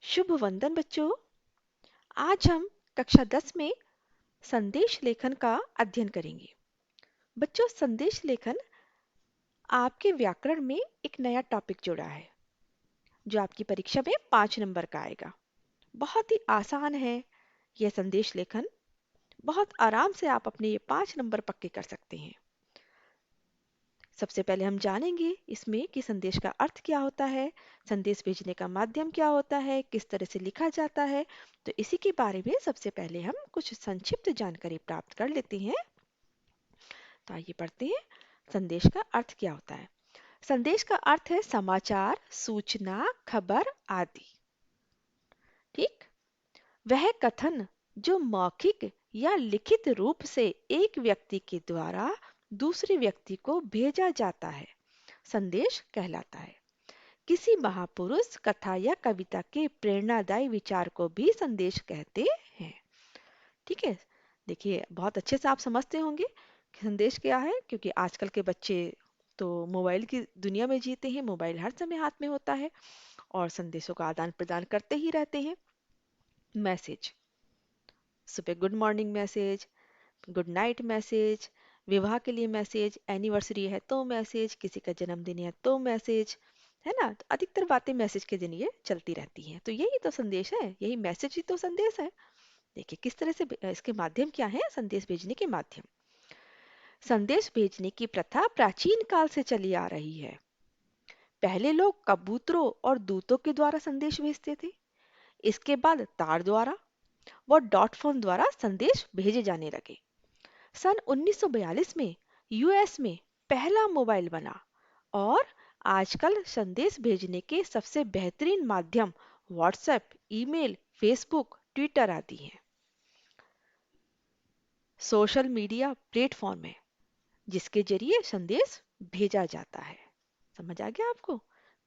शुभ वंदन बच्चों। आज हम कक्षा 10 में संदेश लेखन का अध्ययन करेंगे। बच्चों, संदेश लेखन आपके व्याकरण में एक नया टॉपिक जोड़ा है जो आपकी परीक्षा में 5 नंबर का आएगा। बहुत ही आसान है यह संदेश लेखन। बहुत आराम से आप अपने ये 5 नंबर पक्के कर सकते हैं। सबसे पहले हम जानेंगे इसमें कि संदेश का अर्थ क्या होता है, संदेश भेजने का माध्यम क्या होता है, किस तरह से लिखा जाता है। तो इसी के बारे में सबसे पहले हम कुछ संक्षिप्त जानकारी प्राप्त कर लेते हैं। तो आइए पढ़ते हैं, संदेश का अर्थ क्या होता है। संदेश का अर्थ है समाचार, सूचना, खबर आदि। ठीक, वह कथन जो मौखिक या लिखित रूप से एक व्यक्ति के द्वारा दूसरे व्यक्ति को भेजा जाता है, संदेश कहलाता है। किसी महापुरुष, कथा या कविता के प्रेरणादायी विचार को भी संदेश कहते हैं। ठीक है, देखिए बहुत अच्छे से आप समझते होंगे कि संदेश क्या है, क्योंकि आजकल के बच्चे तो मोबाइल की दुनिया में जीते हैं। मोबाइल हर समय हाथ में होता है और संदेशों का आदान प्रदान करते ही रहते हैं। मैसेज, सुबह good morning message, good night message, विवाह के लिए मैसेज, एनिवर्सरी है तो मैसेज, किसी का जन्मदिन है तो मैसेज, है ना। तो अधिकतर बातें मैसेज के जरिए चलती रहती हैं। तो यही तो संदेश है, यही मैसेज ही तो संदेश है। देखिए किस तरह से इसके माध्यम क्या है, संदेश भेजने के माध्यम। संदेश भेजने की प्रथा प्राचीन काल से चली आ रही है। पहले लोग कबूतरों और दूतों के द्वारा संदेश भेजते थे। इसके बाद तार द्वारा व डॉट फोन द्वारा संदेश भेजे जाने लगे। सन 1942 में यूएस में पहला मोबाइल बना और आजकल संदेश भेजने के सबसे बेहतरीन माध्यम व्हाट्सएप, ईमेल, फेसबुक, ट्विटर आदि हैं। सोशल मीडिया प्लेटफॉर्म है जिसके जरिए संदेश भेजा जाता है। समझ आ गया आपको?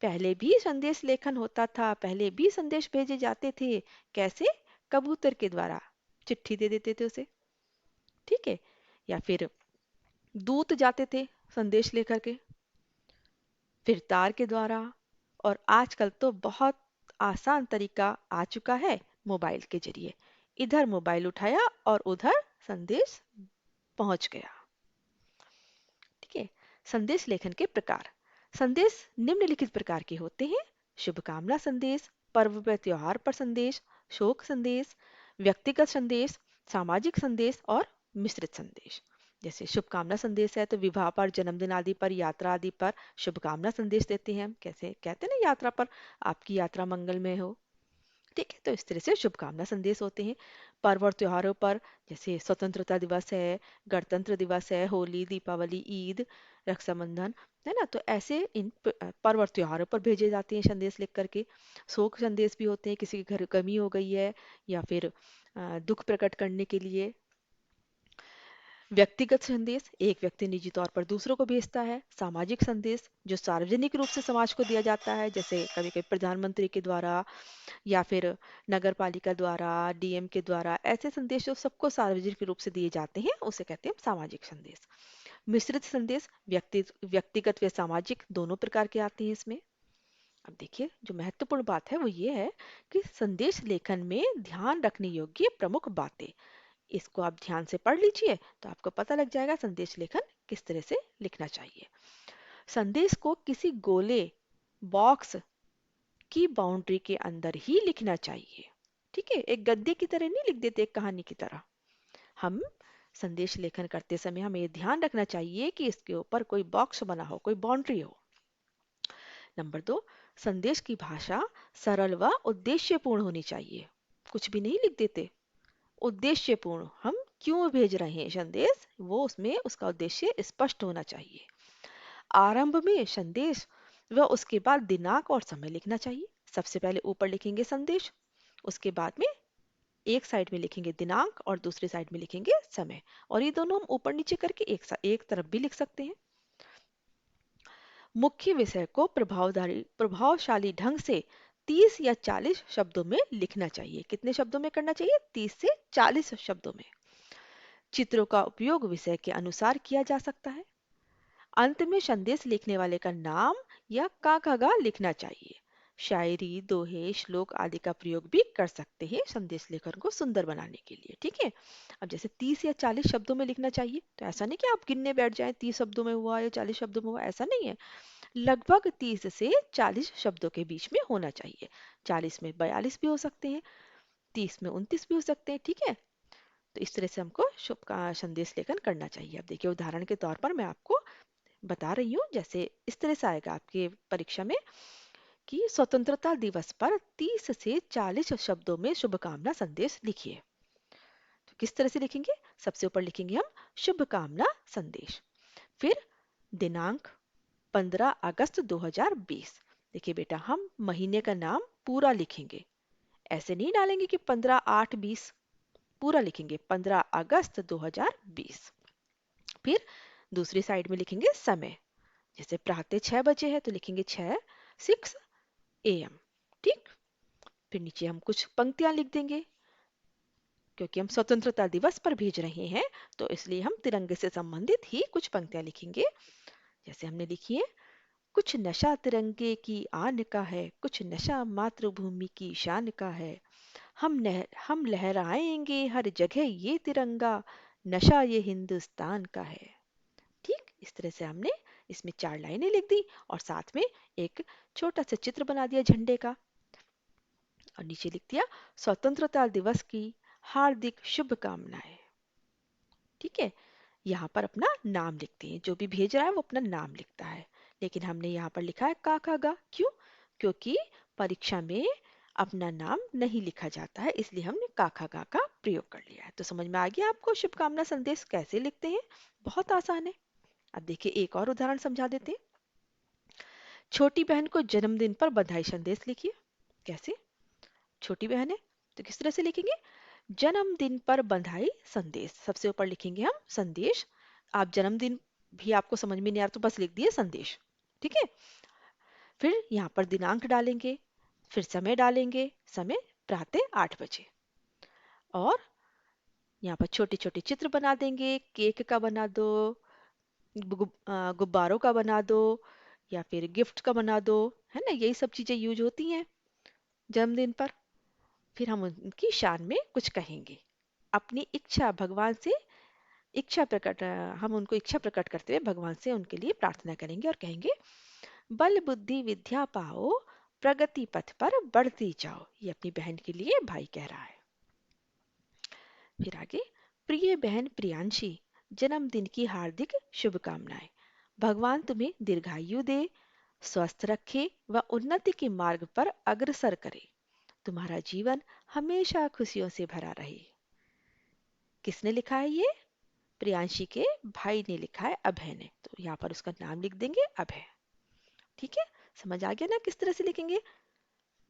पहले भी संदेश लेखन होता था, पहले भी संदेश भेजे जाते थे। कैसे? कबूतर के द्वारा चिट्ठी दे देते थे उसे, ठीक है, या फिर दूत जाते थे संदेश लेकर के, फिर तार के द्वारा, और आजकल तो बहुत आसान तरीका आ चुका है मोबाइल के जरिए। इधर मोबाइल उठाया और उधर संदेश पहुंच गया। ठीक है, संदेश लेखन के प्रकार। संदेश निम्नलिखित प्रकार के होते हैं: शुभकामना संदेश, पर्व व त्योहार पर संदेश, शोक संदेश, व्यक्तिगत संदेश, सामाजिक संदेश और मिश्रित संदेश। जैसे शुभकामना संदेश है तो विवाह पर, जन्मदिन आदि पर, यात्रा आदि पर शुभकामना संदेश देते हैं हम। कैसे कहते हैं ना, यात्रा पर आपकी यात्रा मंगलमय हो। ठीक है, तो इस तरह से शुभकामना संदेश होते हैं। पर्व और त्योहारों पर, जैसे स्वतंत्रता दिवस है, गणतंत्र दिवस है, होली, दीपावली, ईद, रक्षाबंधन, है ना। तो ऐसे इन पर्व और त्योहारों पर भेजे जाते हैं संदेश लिख करके। शोक संदेश भी होते हैं, किसी के घर कमी हो गई है या फिर दुख प्रकट करने के लिए। व्यक्तिगत संदेश, एक व्यक्ति निजी तौर पर दूसरों को भेजता है। सामाजिक संदेश जो सार्वजनिक रूप से समाज को दिया जाता है, जैसे कभी कभी प्रधानमंत्री के द्वारा या फिर नगर पालिका द्वारा, डीएम के द्वारा, ऐसे संदेश जो सबको सार्वजनिक रूप से दिए जाते हैं उसे कहते हैं सामाजिक संदेश। मिश्रित संदेश, व्यक्तिगत व सामाजिक दोनों प्रकार के आते हैं इसमें। अब देखिए जो महत्वपूर्ण बात है वो ये है कि संदेश लेखन में ध्यान रखने योग्य प्रमुख बातें, इसको आप ध्यान से पढ़ लीजिए तो आपको पता लग जाएगा संदेश लेखन किस तरह से लिखना चाहिए। संदेश को किसी गोले, बॉक्स की बाउंड्री के अंदर ही लिखना चाहिए। ठीक है, एक गद्य की तरह नहीं लिख देते, एक कहानी की तरह। हम संदेश लेखन करते समय हमें ध्यान रखना चाहिए कि इसके ऊपर कोई बॉक्स बना हो, कोई बाउंड्री हो। नंबर 2, संदेश की भाषा सरल व उद्देश्यपूर्ण होनी चाहिए। कुछ भी नहीं लिख देते, उद्देश्यपूर्ण, हम क्यों भेज रहे हैं संदेश, वो उसमें उसका उद्देश्य स्पष्ट होना चाहिए। आरंभ में संदेश व उसके बाद दिनांक और समय लिखना चाहिए। सबसे पहले ऊपर लिखेंगे संदेश, उसके बाद में एक साइड में लिखेंगे दिनांक और दूसरी साइड में लिखेंगे समय, और ये दोनों हम ऊपर नीचे करके एक तरफ भी लिख सकते हैं। मुख्य विषय को प्रभावशाली ढंग से 30 या 40 शब्दों में लिखना चाहिए। कितने शब्दों में करना चाहिए? 30 से 40 शब्दों में। चित्रों का उपयोग विषय के अनुसार किया जा सकता है। अंत में संदेश लिखने वाले का नाम या काकागा लिखना चाहिए। शायरी, दोहे, श्लोक आदि का प्रयोग भी कर सकते हैं संदेश लेखन को सुंदर बनाने के लिए। ठीक है। अब जैसे 30 या 40 शब्दों में लिखना चाहिए, तो ऐसा नहीं कि आप गिनने बैठ जाएं 30 शब्दों में हुआ या 40 शब्दों में हुआ, ऐसा नहीं है। लगभग 30 से 40 शब्दों के बीच में होना चाहिए। 40 में 42 भी हो सकते हैं, 30 में 29 भी हो सकते हैं। ठीक है। तो इस तरह से हमको शुभ का संदेश लेखन करना चाहिए। अब देखिए उदाहरण के तौर पर मैं आपको बता रही हूँ, जैसे इस तरह से आएगा आपके परीक्षा में कि स्वतंत्रता दिवस पर 30 से 40 शब्दों में शुभकामना संदेश लिखिए। तो किस तरह से लिखेंगे? सबसे ऊपर लिखेंगे हम शुभकामना संदेश, फिर दिनांक 15 अगस्त 2020। देखिए बेटा, हम महीने का नाम पूरा लिखेंगे, ऐसे नहीं डालेंगे कि 15/8/20, पूरा लिखेंगे 15 अगस्त 2020। फिर दूसरी साइड में लिखेंगे समय, जैसे प्रातः 6 बजे है तो लिखेंगे 6 AM। ठीक। फिर नीचे हम कुछ पंक्तियां लिख देंगे, क्योंकि हम स्वतंत्रता दिवस पर भेज रहे हैं तो इसलिए हम तिरंगे से संबंधित ही कुछ पंक्तियां लिखेंगे। जैसे हमने लिखी है, कुछ नशा तिरंगे की आन का है, कुछ नशा मातृभूमि की शान का है, हम लहराएंगे हर जगह ये तिरंगा, नशा ये हिंदुस्तान का है। ठीक। इस तरह से हमने इसमें 4 लाइनें लिख दी और साथ में एक छोटा सा चित्र बना दिया झंडे का, और नीचे लिख दिया स्वतंत्रता दिवस की हार्दिक शुभकामनाएं। ठीक है। यहाँ पर अपना नाम लिखते हैं, जो भी भेज रहा है वो अपना नाम लिखता है, लेकिन हमने यहाँ पर लिखा है का खा गा। क्यों? क्योंकि परीक्षा में अपना नाम नहीं लिखा जाता है, इसलिए हमने का खा गा का प्रयोग कर लिया है। तो समझ में आ गया आपको शुभकामना संदेश कैसे लिखते हैं? बहुत आसान है। अब देखिए एक और उदाहरण समझा देते हैं। छोटी बहन को जन्मदिन पर बधाई संदेश लिखिए। कैसे? छोटी बहन है तो किस तरह से लिखेंगे? जन्मदिन पर बधाई संदेश, सबसे ऊपर लिखेंगे हम संदेश। आप जन्मदिन भी आपको समझ में नहीं आ रहा तो बस लिख दिए संदेश। ठीक है। फिर यहाँ पर दिनांक डालेंगे, फिर समय डालेंगे, समय प्रातः 8 बजे, और यहाँ पर छोटे छोटे चित्र बना देंगे। केक का बना दो, गुब्बारों का बना दो, या फिर गिफ्ट का बना दो, है ना, यही सब चीजें यूज होती हैं जन्मदिन पर। फिर हम उनकी शान में कुछ कहेंगे, अपनी इच्छा भगवान से हम उनको इच्छा प्रकट करते हुए भगवान से उनके लिए प्रार्थना करेंगे और कहेंगे बल बुद्धि विद्या पाओ, प्रगति पथ पर बढ़ती जाओ। ये अपनी बहन के लिए भाई कह रहा है। फिर आगे, प्रिय बहन प्रियांशी, जन्मदिन की हार्दिक शुभकामनाएं। भगवान तुम्हें दीर्घायु दे, स्वस्थ रखे व उन्नति के मार्ग पर अग्रसर करे। तुम्हारा जीवन हमेशा खुशियों से भरा रहे। किसने लिखा है ये? प्रियांशी के भाई ने लिखा है, अभय ने। तो यहाँ पर उसका नाम लिख देंगे अभय। ठीक है। समझ आ गया ना किस तरह से लिखेंगे?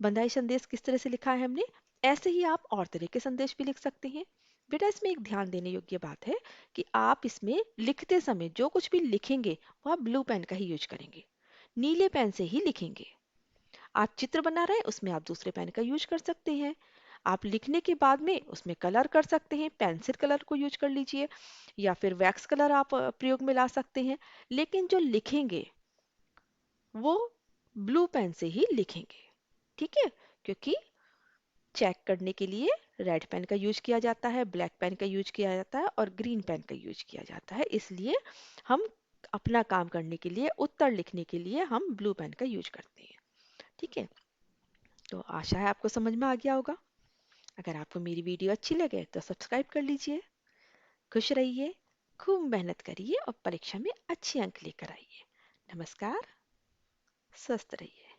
बंधाई संदेश किस तरह से लिखा है हमने, ऐसे ही आप और तरह के संदेश भी लिख सकते हैं। बेटा इसमें एक ध्यान देने योग्य बात है कि आप इसमें लिखते समय जो कुछ भी लिखेंगे वो आप ब्लू पेन का ही यूज करेंगे, नीले पेन से ही लिखेंगे। आप चित्र बना रहे हैं उसमें आप दूसरे पेन का यूज कर सकते हैं। आप लिखने के बाद में उसमें कलर कर सकते हैं, पेंसिल कलर को यूज कर लीजिए, या फिर वैक्स कलर आप प्रयोग में ला सकते हैं। लेकिन जो लिखेंगे वो ब्लू पेन से ही लिखेंगे। ठीक है। क्योंकि चेक करने के लिए रेड पेन का यूज किया जाता है, ब्लैक पेन का यूज किया जाता है और ग्रीन पेन का यूज किया जाता है। इसलिए हम अपना काम करने के लिए, उत्तर लिखने के लिए हम ब्लू पेन का यूज करते हैं। ठीक है। तो आशा है आपको समझ में आ गया होगा। अगर आपको मेरी वीडियो अच्छी लगे तो सब्सक्राइब कर लीजिए। खुश रहिए, खूब मेहनत करिए और परीक्षा में अच्छे अंक लेकर आइए। नमस्कार, स्वस्थ रहिए।